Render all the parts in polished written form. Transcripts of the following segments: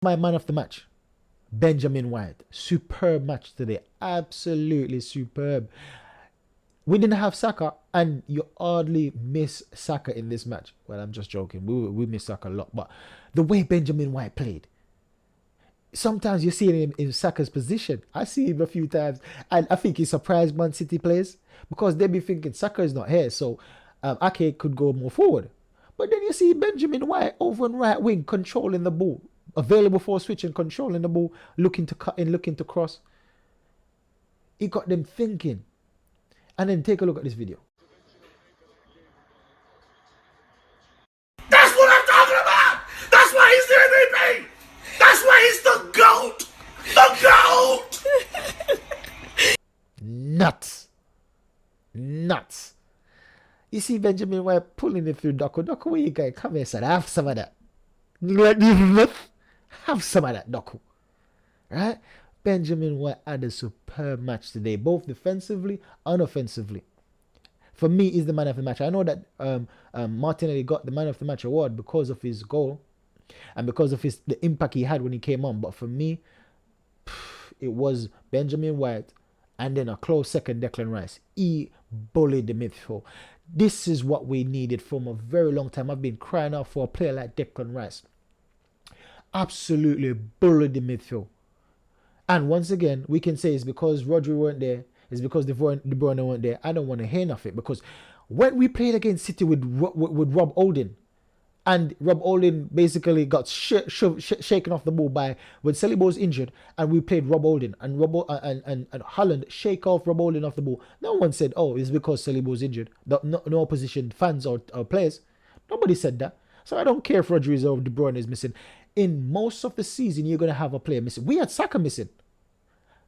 My man of the match, Benjamin White. Superb match today. Absolutely superb. We didn't have Saka, and you hardly miss Saka in this match. Well, I'm just joking. We miss Saka a lot, but the way Benjamin White played, sometimes you see him in Saka's position. I see him a few times, and I think he surprised Man City players because they be thinking Saka is not here, so Ake could go more forward. But then you see Benjamin White over on right wing, controlling the ball, available for a switch and controlling the ball, looking to cut in, looking to cross. He got them thinking. And then take a look at this video. That's what I'm talking about! That's why he's the MVP! That's why he's the GOAT! The GOAT! Nuts. Nuts. You see Benjamin White pulling it through Doku. Doku, where you going? Come here, son. Have some of that. Have some of that, Doku. Right? Benjamin White had a superb match today, both defensively and offensively. For me, he's the man of the match. I know that Martinelli got the man of the match award because of his goal and because of the impact he had when he came on. But for me, it was Benjamin White and then a close second, Declan Rice. He bullied the midfield. This is what we needed from a very long time. I've been crying out for a player like Declan Rice. Absolutely bullied the midfield. And once again, we can say it's because Rodri weren't there. It's because De Bruyne weren't there. I don't want to hear nothing because when we played against City with Rob Holding, and Rob Holding basically got shaken off the ball by when Saliba was injured, and we played Rob Holding and and Holland shake off Rob Holding off the ball. No one said, "Oh, it's because Saliba was injured." No opposition fans or players. Nobody said that. So I don't care if Rodri or De Bruyne is missing. In most of the season, you're going to have a player missing. We had Saka missing.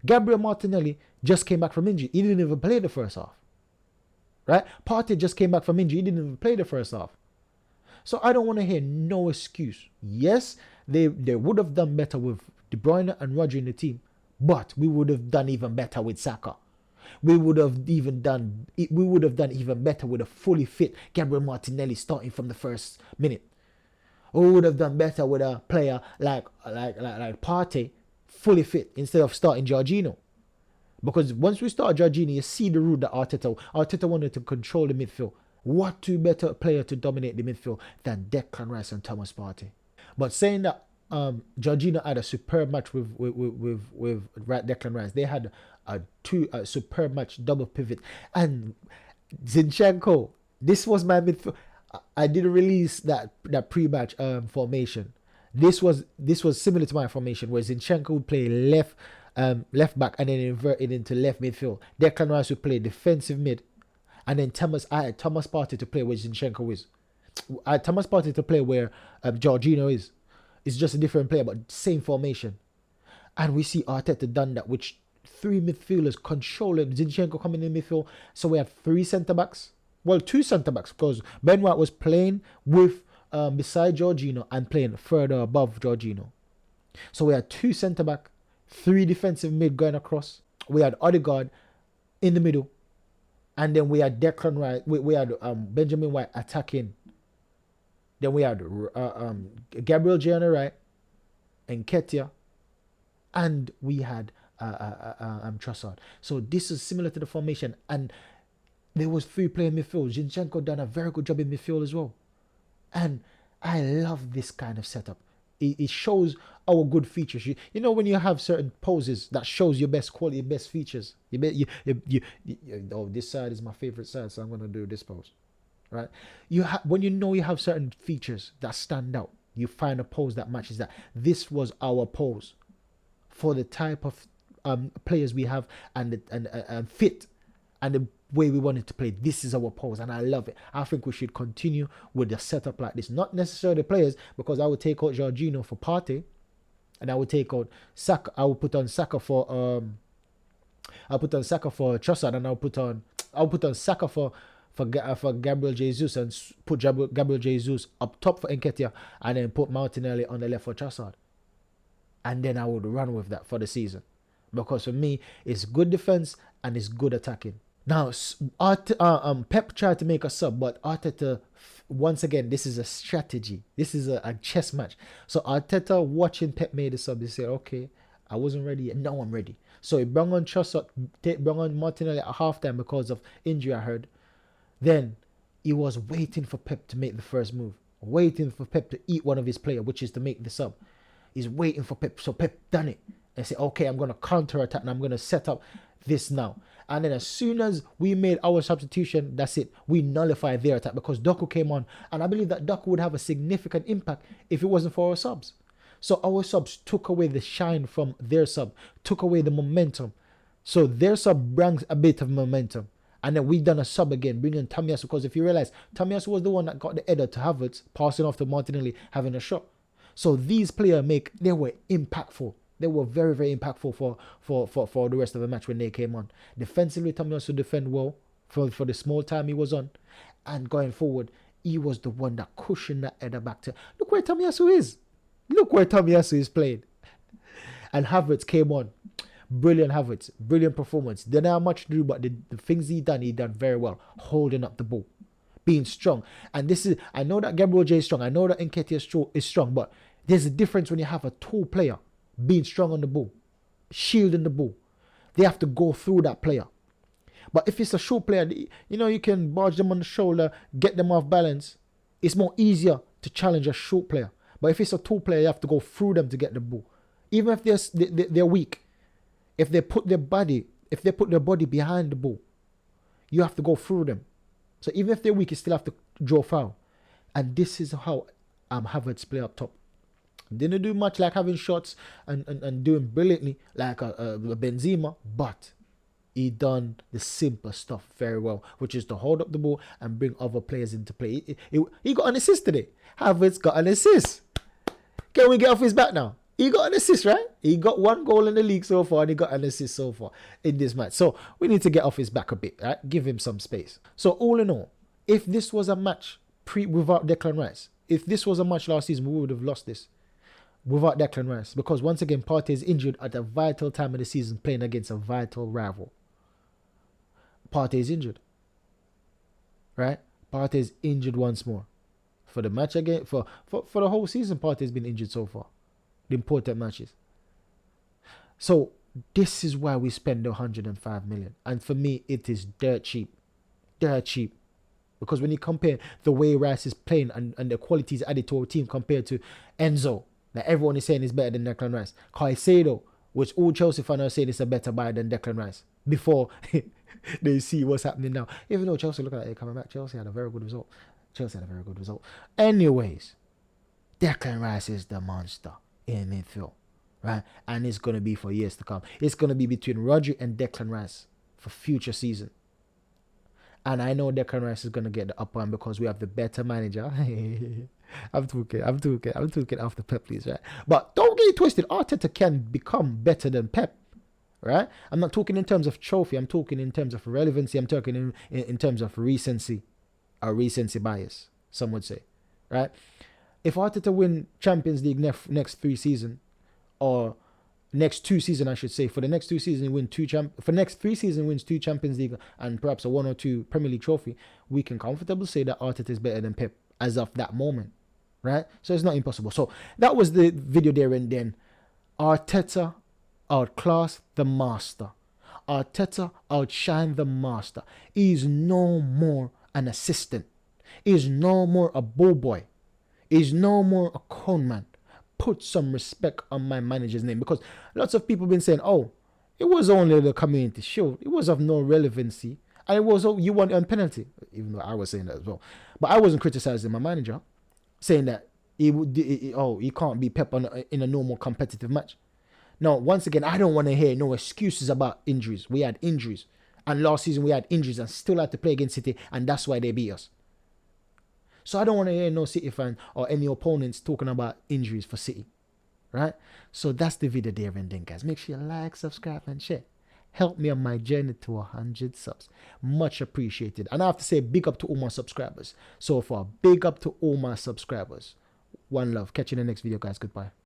Gabriel Martinelli just came back from injury. He didn't even play the first half. Right? Partey just came back from injury. He didn't even play the first half. So I don't want to hear no excuse. Yes, they would have done better with De Bruyne and Rodri in the team, but we would have done even better with Saka. We would have done even better with a fully fit Gabriel Martinelli starting from the first minute. Or we would have done better with a player like Partey fully fit instead of starting Jorginho. Because once we start Jorginho, you see the route that Arteta wanted to control the midfield. What two better player to dominate the midfield than Declan Rice and Thomas Partey? But saying that Jorginho had a superb match with Declan Rice. They had a superb match, double pivot. And Zinchenko, this was my midfield. I didn't release that pre-match formation. This was similar to my formation where Zinchenko would play left back and then invert it into left midfield. Declan Rice would play defensive mid, and then I had Thomas Partey to play where Zinchenko is. I had Thomas Partey to play where Jorginho is. It's just a different player, but same formation. And we see Arteta done that, which three midfielders controlling Zinchenko coming in midfield. So we have three centre backs. Well, two centre backs because Ben White was playing with beside Jorginho and playing further above Jorginho. So we had two centre back, three defensive mid going across. We had Odegaard in the middle, and then we had Declan Rice. We had Benjamin White attacking. Then we had Gabriel J on the right, and Nketiah, and we had Trossard. So this is similar to the formation, and there was three player midfield. Zinchenko done a very good job in midfield as well. And I love this kind of setup. It shows our good features. You know when you have certain poses that shows your best quality, your best features. Oh, this side is my favorite side, so I'm going to do this pose. Right? When you know you have certain features that stand out, you find a pose that matches that. This was our pose for the type of players we have and fit and the way we wanted to play. This is our pose, and I love it. I think we should continue with the setup like this. Not necessarily players, because I would take out Jorginho for Partey, and I would take out Saka. I would put on Saka for Trossard, and I'll put on Saka for Gabriel Jesus, and put Gabriel Jesus up top for Nketiah, and then put Martinelli on the left for Trossard. And then I would run with that for the season, because for me it's good defense and it's good attacking. Now, Pep tried to make a sub, but Arteta once again, this is a strategy. This is a chess match. So Arteta watching Pep made the sub, he said, okay, I wasn't ready yet. Now I'm ready. So he brought on Trossard, brought on Martinelli at halftime because of injury, I heard. Then he was waiting for Pep to make the first move, waiting for Pep to eat one of his players, which is to make the sub. He's waiting for Pep. So Pep done it and said, okay, I'm going to counter attack and I'm going to set up this now. And then as soon as we made our substitution, that's it. We nullify their attack because Doku came on. And I believe that Doku would have a significant impact if it wasn't for our subs. So our subs took away the shine from their sub, took away the momentum. So their sub brings a bit of momentum. And then we done a sub again, bringing Tomiyasu. Because if you realize, Tomiyasu was the one that got the header to Havertz, passing off to Martinelli, having a shot. So these players they were impactful. They were very, very impactful for the rest of the match when they came on. Defensively, Tomiyasu defend well for the small time he was on. And going forward, he was the one that cushioned that header back to... Look where Tomiyasu is. Look where Tomiyasu is playing. And Havertz came on. Brilliant Havertz. Brilliant performance. Didn't have much to do, but the things he done very well. Holding up the ball. Being strong. And this is... I know that Gabriel J is strong. I know that Nketiah is strong. But there's a difference when you have a tall player being strong on the ball. Shielding the ball. They have to go through that player. But if it's a short player, you can barge them on the shoulder, get them off balance. It's more easier to challenge a short player. But if it's a tall player, you have to go through them to get the ball. Even if they're weak, if they put their body behind the ball, you have to go through them. So even if they're weak, you still have to draw foul. And this is how Havertz play up top. Didn't do much like having shots and doing brilliantly like a Benzema, but he done the simple stuff very well, which is to hold up the ball and bring other players into play. He got an assist today. Havertz got an assist. Can we get off his back now? He got an assist, right? He got 1 goal in the league so far and he got an assist so far in this match. So we need to get off his back a bit, right? Give him some space. So all in all, if this was a match without Declan Rice, if this was a match last season, we would have lost this without Declan Rice. Because once again, Partey is injured at a vital time of the season playing against a vital rival. Partey is injured. Right? Partey is injured once more. For the match again, for the whole season, Partey has been injured so far. The important matches. So this is why we spend 105 million. And for me, it is dirt cheap. Dirt cheap. Because when you compare the way Rice is playing and the qualities added to our team compared to Enzo, that everyone is saying is better than Declan Rice. Caicedo, which all Chelsea fans are saying is a better buy than Declan Rice. Before they see what's happening now. Even though Chelsea look like they're coming back, Chelsea had a very good result. Anyways, Declan Rice is the monster in midfield, right? And it's going to be for years to come. It's going to be between Rodri and Declan Rice for future season. And I know Declan Rice is going to get the upper hand because we have the better manager. I'm talking after Pep, please, right? But don't get it twisted. Arteta can become better than Pep, right? I'm not talking in terms of trophy. I'm talking in terms of relevancy. I'm talking in terms of recency. A recency bias, some would say, right? If Arteta win Champions League next 3 seasons, or next 2 seasons, I should say, for the next 2 seasons, for next 3 seasons wins 2 Champions League and perhaps a 1 or 2 Premier League trophy, we can comfortably say that Arteta is better than Pep as of that moment, right? So it's not impossible. So that was the video there and then. Arteta outclassed the master. Arteta outshined the master. He is no more an assistant. He is no more a ball boy. He is no more a con man. Put some respect on my manager's name, because lots of people have been saying, oh, it was only the Community Shield. It was of no relevancy. And it was, you won on penalty. Even though I was saying that as well. But I wasn't criticizing my manager, saying that he can't be Pep in a normal competitive match. No, once again, I don't want to hear no excuses about injuries. We had injuries. And last season we had injuries and still had to play against City, and that's why they beat us. So I don't want to hear no City fan or any opponents talking about injuries for City. Right? So that's the video there and then, guys. Make sure you like, subscribe, and share. Help me on my journey to 100 subs. Much appreciated. And I have to say big up to all my subscribers so far. Big up to all my subscribers. One love. Catch you in the next video, guys. Goodbye.